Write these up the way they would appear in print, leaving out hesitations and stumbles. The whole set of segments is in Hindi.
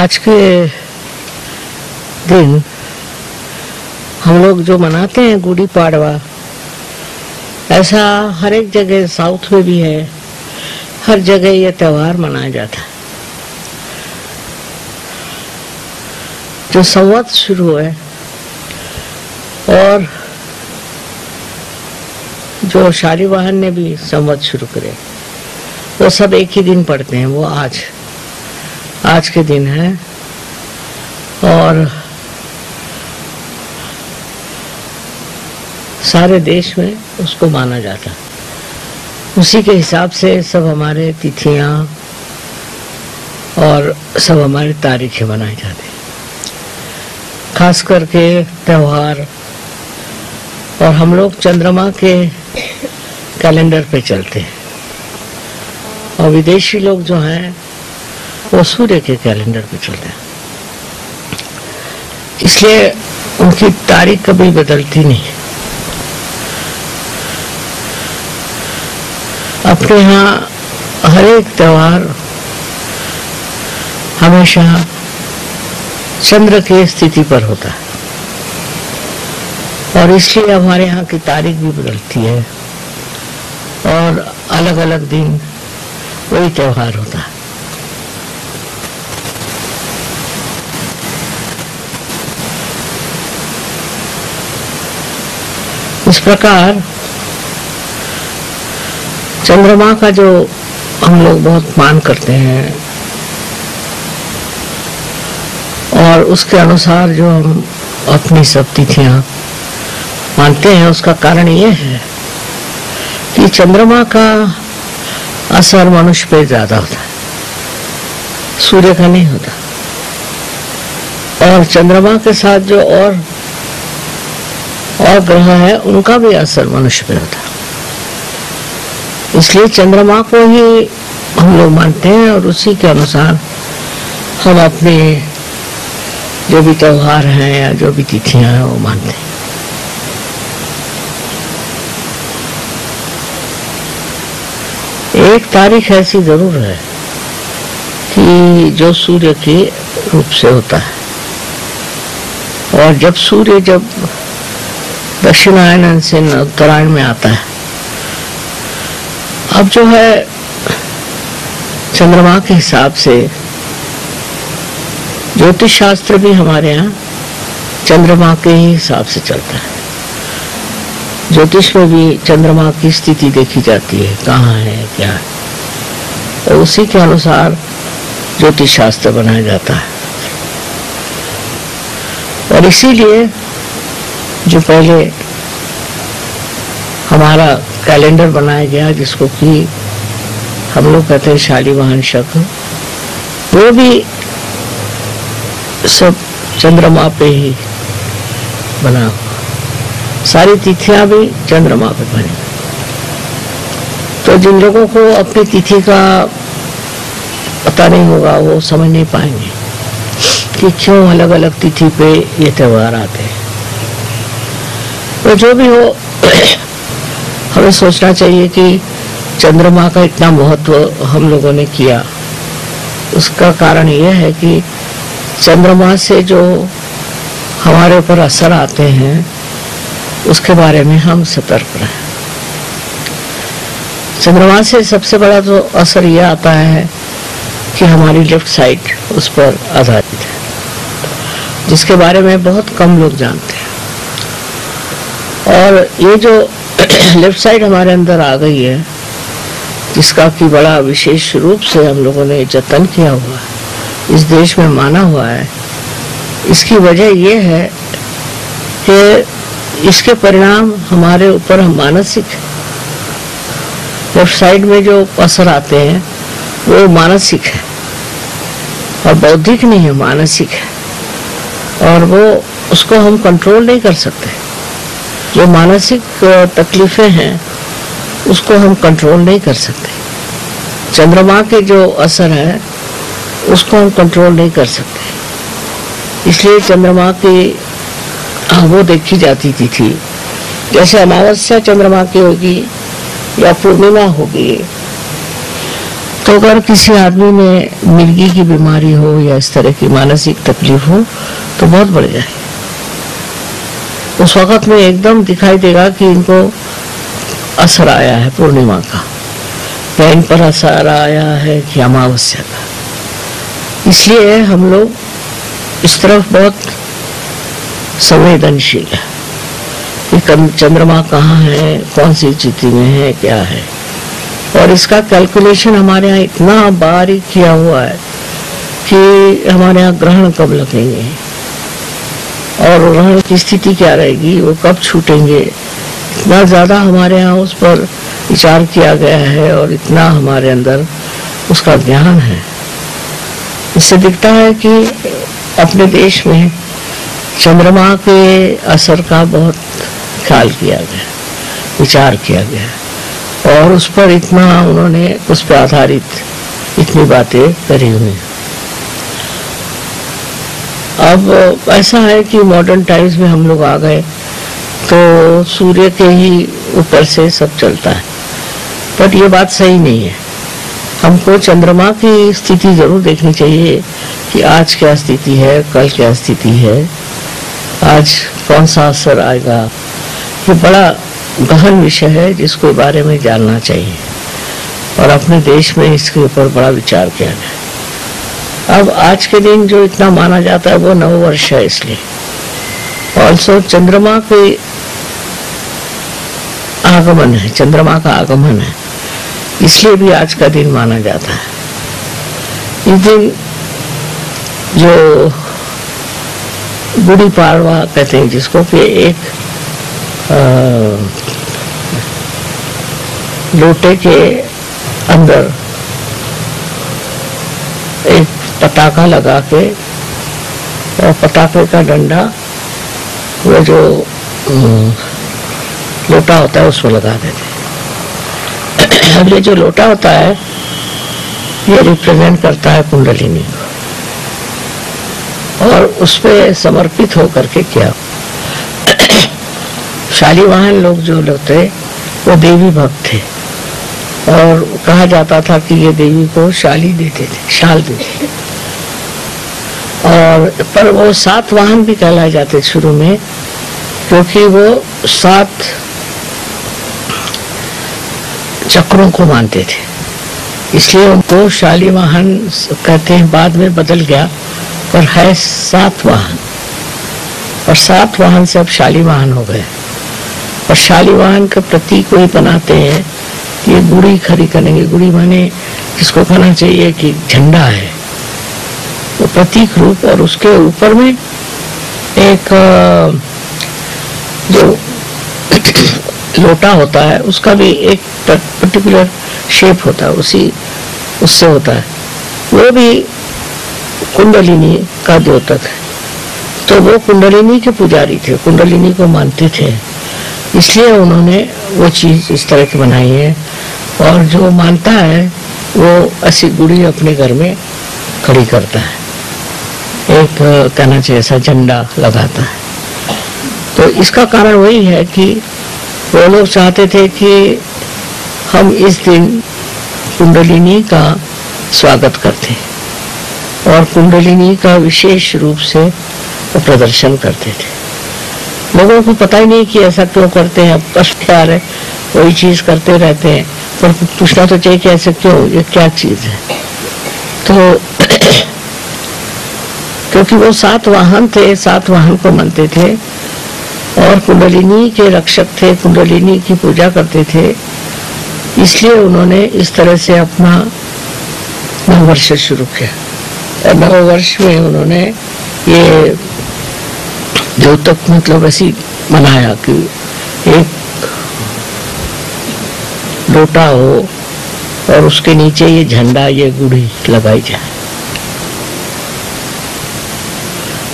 आज के दिन हम लोग जो मनाते हैं गुड़ी पाड़वा, ऐसा हर एक जगह साउथ में भी है, हर जगह ये त्योहार मनाया जाता है। जो संवत शुरू है और जो शालिवाहन ने भी संवत शुरू करे, वो सब एक ही दिन पढ़ते हैं। वो आज के दिन है और सारे देश में उसको माना जाता है। उसी के हिसाब से सब हमारे तिथियां और सब हमारी तारीखें बनाई जाती हैं, खास करके त्योहार। और हम लोग चंद्रमा के कैलेंडर पे चलते हैं और विदेशी लोग जो हैं वो सूर्य के कैलेंडर पे चलते हैं, इसलिए उनकी तारीख कभी बदलती नहीं। अपने यहाँ हर एक त्योहार हमेशा चंद्र की स्थिति पर होता है और इसलिए हमारे यहाँ की तारीख भी बदलती है और अलग अलग दिन वही त्योहार होता है। इस प्रकार चंद्रमा का जो हम लोग बहुत मान करते हैं और उसके अनुसार जो हम अपनी सब तिथियां मानते हैं, उसका कारण ये है कि चंद्रमा का असर मनुष्य पे ज्यादा होता है, सूर्य का नहीं होता। और चंद्रमा के साथ जो और ग्रह है उनका भी असर मनुष्य पे होता है, इसलिए चंद्रमा को ही हम लोग मानते हैं और उसी के अनुसार हम अपने जो भी त्योहार हैं या जो भी तिथियां हैं वो मानते हैं। एक तारीख ऐसी जरूर है कि जो सूर्य के रूप से होता है और जब सूर्य दक्षिणायन से उत्तरायण में आता है, अब जो है चंद्रमा के हिसाब से ज्योतिष शास्त्र भी हमारे यहाँ चंद्रमा के ही हिसाब से चलता है। ज्योतिष में भी चंद्रमा की स्थिति देखी जाती है, कहाँ है क्या है, और उसी के अनुसार ज्योतिष शास्त्र बनाया जाता है। और इसीलिए जो पहले हमारा कैलेंडर बनाया गया, जिसको कि हम लोग कहते हैं शालिवाहन शक, वो भी सब चंद्रमा पे ही बना, सारी तिथियां भी चंद्रमा पे बनी। तो जिन लोगों को अपनी तिथि का पता नहीं होगा वो समझ नहीं पाएंगे कि क्यों अलग अलग तिथि पे ये त्योहार आते हैं। तो जो भी हो, हमें सोचना चाहिए कि चंद्रमा का इतना महत्व हम लोगों ने किया, उसका कारण यह है कि चंद्रमा से जो हमारे ऊपर असर आते हैं उसके बारे में हम सतर्क रहें। चंद्रमा से सबसे बड़ा जो असर यह आता है कि हमारी लेफ्ट साइड उस पर आधारित है, जिसके बारे में बहुत कम लोग जानते हैं। और ये जो लेफ्ट साइड हमारे अंदर आ गई है, जिसका कि बड़ा विशेष रूप से हम लोगों ने जतन किया हुआ है, इस देश में माना हुआ है, इसकी वजह यह है कि इसके परिणाम हमारे ऊपर मानसिक, लेफ्ट साइड में जो असर आते हैं वो मानसिक है और बौद्धिक नहीं है, मानसिक है। और वो उसको हम कंट्रोल नहीं कर सकते। जो मानसिक तकलीफें हैं उसको हम कंट्रोल नहीं कर सकते। चंद्रमा के जो असर है उसको हम कंट्रोल नहीं कर सकते, इसलिए चंद्रमा की वो देखी जाती थी। जैसे अमावस्या चंद्रमा की होगी या पूर्णिमा होगी तो अगर किसी आदमी में मिर्गी की बीमारी हो या इस तरह की मानसिक तकलीफ हो तो बहुत बढ़ जाए, उस वक्त में एकदम दिखाई देगा कि इनको असर आया है पूर्णिमा का, या इन पर असर आया है कि अमावस्या का। इसलिए हम लोग इस तरफ बहुत संवेदनशील है कि चंद्रमा कहाँ है, कौन सी स्थिति में है, क्या है। और इसका कैलकुलेशन हमारे यहाँ इतना बारीक किया हुआ है कि हमारे यहाँ ग्रहण कब लगेंगे और ग्रहण की स्थिति क्या रहेगी, वो कब छूटेंगे, इतना ज़्यादा हमारे यहाँ उस पर विचार किया गया है और इतना हमारे अंदर उसका ज्ञान है। इससे दिखता है कि अपने देश में चंद्रमा के असर का बहुत ख्याल किया गया, विचार किया गया और उस पर इतना उन्होंने उस पर आधारित इतनी बातें करी हुई। अब ऐसा है कि मॉडर्न टाइम्स में हम लोग आ गए तो सूर्य के ही ऊपर से सब चलता है, बट ये बात सही नहीं है। हमको चंद्रमा की स्थिति जरूर देखनी चाहिए कि आज क्या स्थिति है, कल क्या स्थिति है, आज कौन सा असर आएगा। ये बड़ा गहन विषय है जिसके बारे में जानना चाहिए और अपने देश में इसके ऊपर बड़ा विचार किया गया। अब आज के दिन जो इतना माना जाता है वो नववर्ष है, इसलिए ऑल्सो चंद्रमा के आगमन है, चंद्रमा का आगमन है, इसलिए भी आज का दिन माना जाता है। इस दिन जो गुड़ी पाड़वा कहते हैं जिसको कि एक लोटे के अंदर एक पटाखा लगा के और पटाखे का डंडा वो जो लोटा होता है उसमें लगा देते। अब ये जो लोटा होता है ये रिप्रेजेंट करता है कुंडलिनी और उस पे समर्पित होकर के किया। शालीवाहन लोग जो थे वो देवी भक्त थे और कहा जाता था कि ये देवी को शाली देते थे, शाल देते थे। और पर वो 7 वाहन भी कहलाए जाते शुरू में, क्योंकि वो 7 चक्रों को मानते थे, इसलिए उनको शालीवाहन कहते हैं। बाद में बदल गया पर है 7 वाहन और 7 वाहन से अब शालीवाहन हो गए। और शालीवाहन का प्रतीक कोई बनाते हैं कि ये गुड़ी खड़ी करेंगे। गुड़ी माने जिसको कहना चाहिए कि झंडा है, वो प्रतीक रूप। और उसके ऊपर में एक जो लोटा होता है उसका भी एक पर्टिकुलर शेप होता है, उससे होता है। वो भी कुंडलिनी का द्योतक है, तो वो कुंडलिनी के पुजारी थे, कुंडलिनी को मानते थे, इसलिए उन्होंने वो चीज इस तरह की बनाई है। और जो मानता है वो ऐसी गुड़ी अपने घर में खड़ी करता है, एक कहना चाहिए ऐसा झंडा लगाता है। तो इसका कारण वही है कि वो लोग चाहते थे कि हम इस दिन कुंडलिनी का स्वागत करते और कुंडलिनी का विशेष रूप से वो प्रदर्शन करते थे। लोगों को पता ही नहीं कि ऐसा क्यों करते हैं, कष्ट क्या है, वही चीज करते रहते हैं, पर पूछना तो चाहिए कि ऐसे क्यों, ये क्या चीज है। तो क्योंकि वो 7 वाहन थे, 7 वाहन को मानते थे और कुंडलिनी के रक्षक थे, कुंडलिनी की पूजा करते थे, इसलिए उन्होंने इस तरह से अपना नववर्ष शुरू किया। और नववर्ष में उन्होंने ये द्योतक मतलब ऐसी बनाया कि एक लोटा हो और उसके नीचे ये झंडा, ये गुड़ी लगाई जाए।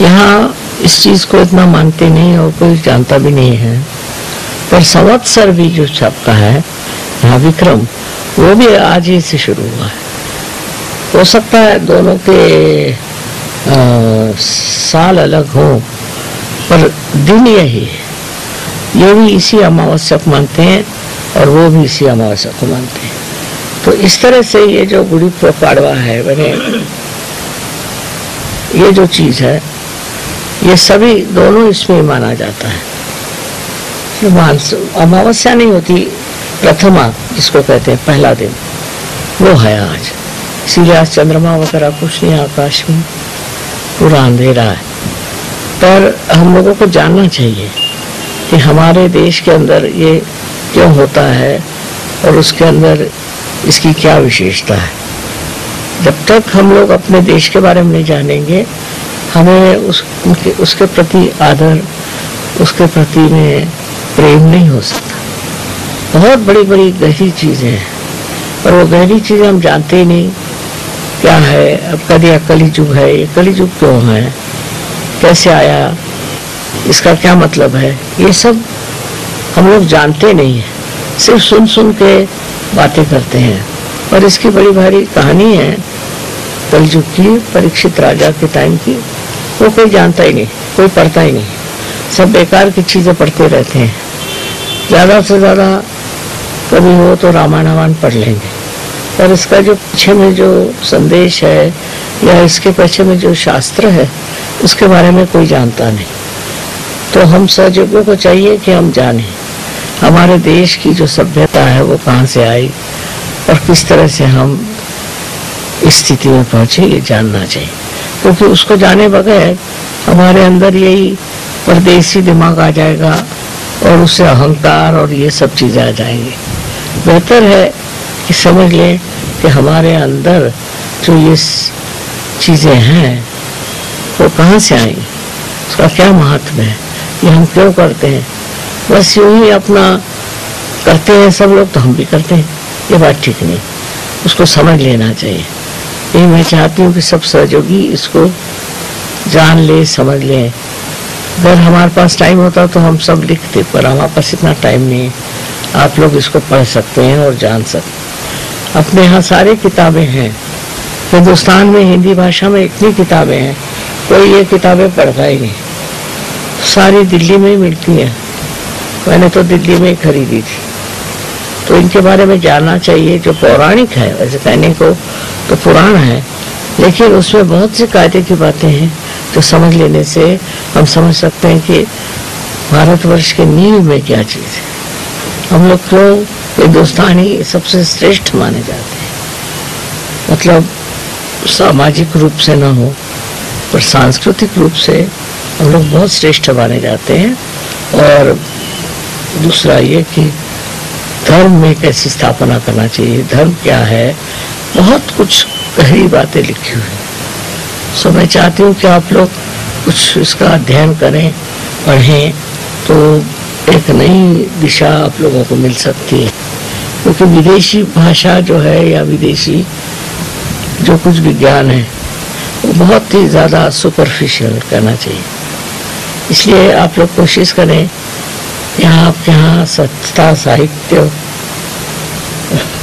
यहाँ इस चीज को इतना मानते नहीं और कोई जानता भी नहीं है, पर संवत्सर भी जो छपता है यहाँ विक्रम, वो भी आज ही से शुरू हुआ है। हो सकता है दोनों के साल अलग हो, पर दिन यही है। ये भी इसी अमावस्या को मानते हैं और वो भी इसी अमावस्या को मानते हैं। तो इस तरह से ये जो गुड़ी पाड़वा है, मैंने ये जो चीज है, ये सभी दोनों इसमें माना जाता है। अमावस्या नहीं होती, प्रथमा जिसको कहते हैं पहला दिन, वो है आज। इसीलिए आज चंद्रमा वगैरह कुछ नहीं, आकाश में पूरा अंधेरा है। पर हम लोगों को जानना चाहिए कि हमारे देश के अंदर ये क्यों होता है और उसके अंदर इसकी क्या विशेषता है। जब तक हम लोग अपने देश के बारे में नहीं जानेंगे, हमें उसके प्रति आदर, उसके प्रति में प्रेम नहीं हो सकता। बहुत बड़ी बड़ी गहरी चीजें हैं, पर वो गहरी चीजें हम जानते ही नहीं क्या है। अब कभी कलिजुग है, ये कलिजुग क्यों है, कैसे आया, इसका क्या मतलब है, ये सब हम लोग जानते नहीं है, सिर्फ सुन सुन के बातें करते हैं। और इसकी बड़ी भारी कहानी है कलयुग की, परीक्षित राजा के टाइम की। वो कोई जानता ही नहीं, कोई पढ़ता ही नहीं, सब बेकार की चीजें पढ़ते रहते हैं। ज्यादा से ज्यादा कभी हो तो रामायण पढ़ लेंगे, और इसका जो पीछे में जो संदेश है या इसके पीछे में जो शास्त्र है, उसके बारे में कोई जानता नहीं। तो हम सहयोगियों को चाहिए कि हम जानें हमारे देश की जो सभ्यता है वो कहाँ से आई और किस तरह से हम इस स्थिति में पहुंचे, ये जानना चाहिए। क्योंकि उसको जाने बगैर हमारे अंदर यही परदेसी दिमाग आ जाएगा और उससे अहंकार और ये सब चीजें आ जाएंगी। बेहतर है कि समझ लें कि हमारे अंदर जो ये चीजें हैं वो कहाँ से आई, उसका क्या महत्व है, ये हम क्यों करते हैं। बस यूं ही अपना करते हैं सब लोग, तो हम भी करते हैं, ये बात ठीक नहीं, उसको समझ लेना चाहिए। यही मैं चाहती हूँ कि सब सहयोगी इसको जान ले, समझ ले। अगर हमारे पास टाइम होता तो हम सब लिखते, पर हमारे पास इतना टाइम नहीं है। आप लोग इसको पढ़ सकते हैं और जान सकते। अपने यहाँ सारी किताबें हैं, हिंदुस्तान में हिंदी भाषा में इतनी किताबें हैं, कोई ये किताबें पढ़ता ही नहीं, सारी दिल्ली में ही मिलती हैं। मैंने तो दिल्ली में ही खरीदी थी। तो इनके बारे में जानना चाहिए। जो पौराणिक है, वैसे कहने को तो पुराण है, लेकिन उसमें बहुत सी कायदे की बातें हैं जो समझ लेने से हम समझ सकते हैं कि भारतवर्ष के नींव में क्या चीज़ है। हम लोग क्यों हिंदुस्तानी सबसे श्रेष्ठ माने जाते हैं, मतलब सामाजिक रूप से न हो पर सांस्कृतिक रूप से हम लोग बहुत श्रेष्ठ माने जाते हैं। और दूसरा ये कि धर्म में कैसी स्थापना करना चाहिए, धर्म क्या है, बहुत कुछ गहरी बातें लिखी हुई हैं। सो मैं चाहती हूँ कि आप लोग कुछ इसका अध्ययन करें, पढ़ें, तो एक नई दिशा आप लोगों को मिल सकती है। क्योंकि विदेशी भाषा जो है या विदेशी जो कुछ विज्ञान है वो बहुत ही ज़्यादा सुपरफिशियल करना चाहिए। इसलिए आप लोग कोशिश करें, यहाँ आपके यहाँ सत्ता साहित्य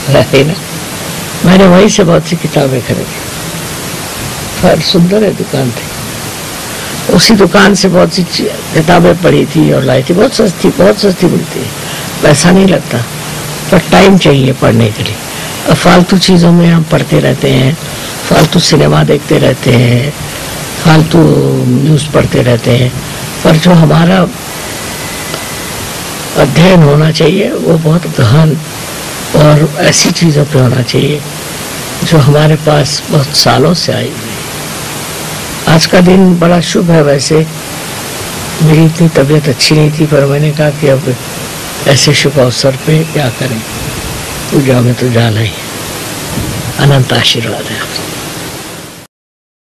है ना, मैंने वहीं से बहुत सी किताबें खरीदी, पर सुंदर है दुकान थी, उसी दुकान से बहुत सी किताबें पढ़ी थी और लाई थी। बहुत सस्ती मिलती है, पैसा नहीं लगता, पर टाइम चाहिए पढ़ने के लिए। और फालतू चीज़ों में हम पढ़ते रहते हैं, फालतू सिनेमा देखते रहते हैं, फालतू न्यूज़ पढ़ते रहते हैं, पर जो हमारा अध्ययन होना चाहिए वो बहुत गहन और ऐसी चीज़ों पे होना चाहिए जो हमारे पास बहुत सालों से आई हुई। आज का दिन बड़ा शुभ है। वैसे मेरी इतनी तबीयत अच्छी नहीं थी, पर मैंने कहा कि अब ऐसे शुभ अवसर पे क्या करें, पूजा में तो जाना ही। अनंत आशीर्वाद है।